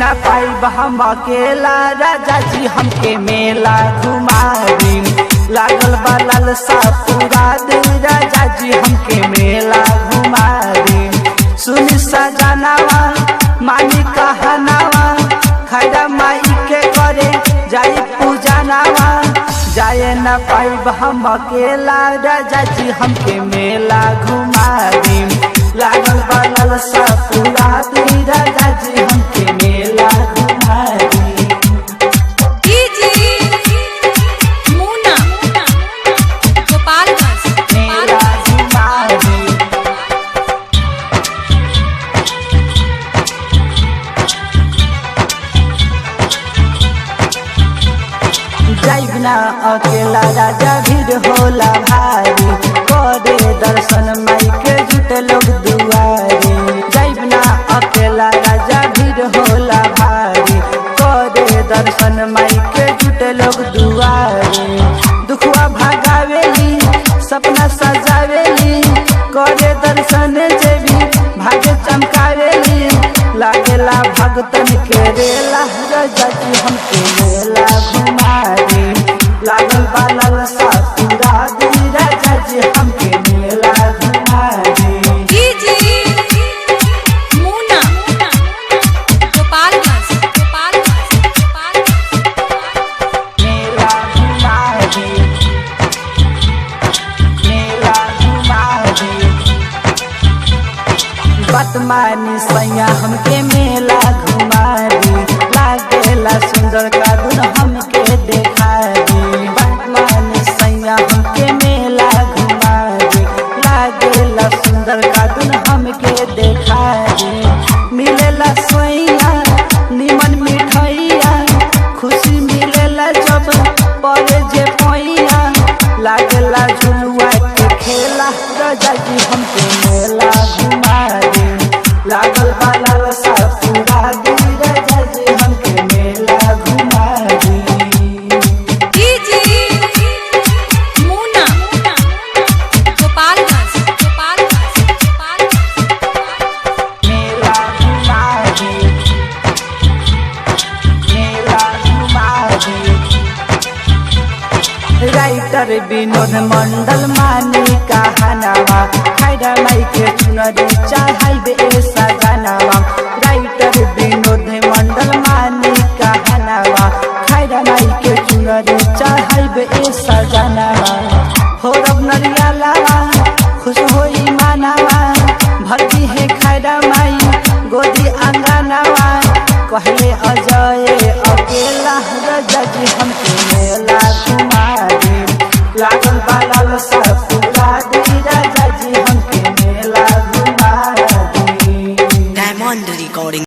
ना पाइब हम अकेला, राजा जी हमके मेला घुमा दी। लागल बा लालसा पूरा दिन, राजा जी हमके मेला घुमा दी। सुनी सजनावा मानी कहनावा, खैरा माई के करे जाई पूजा नावा। जाए न पाइब हम अकेला, राजा जी हमके मेला घुमा दी। लागल बा लालसा पूरा दिन, राजा जी हमके मेला घुमा दी। जाइब ना अकेला, राजा भीड़ होला भारी, करे दर्शन माई के जुटे लोग दुआरी। जाइब ना अकेला, राजा भीड़ होला भारी, करे दर्शन माई के जुटे लोग दुआरी। दुखवा भगावेली, सपना सजावेली, करे दर्शन जे भी भाग्य चमकावेली। लागेला भगतन के रेला, राजा जी हमके मेला घुमा दी। लागल बा लालसा पूरा दिन, राजा जी हमके मेला घुमा दी। मेला घुमा दी, मेला घुमा दी। बात मानी सैया हमके मेला घुमा दी। लागेला सुंदर का दुन हमके देखा दी। बात मानी सैया हमके मेला घुमा दी। लागेला सुंदर का दुन हमके देखा दी। मिलेला सैया निमन मिठैया, खुशी मिलेला जब पड़े जे पैया। लागेला झुलुआ के खेला, राजा जी हमके मेला घुमा दी। लागल बा लालसा पूरा दिन, राजा जी हमके मेला घुमा दी। मेला घुमा दी, मेला घुमा दी। राइटर विनोद मंडल मानी कहनावा, खैरा माई के चुनरी चढ़ाइबे सजनावा। राइटर विनोद मंडल मानी कहनावा, खैरा माई के चुनरी चढ़ाइबे सजनावा। हो रब नरियालावा, खुश होई मानावा, भरती है खैरा माई गोदी अंगनावा। कहले अजय अकेला, राजा जी हमके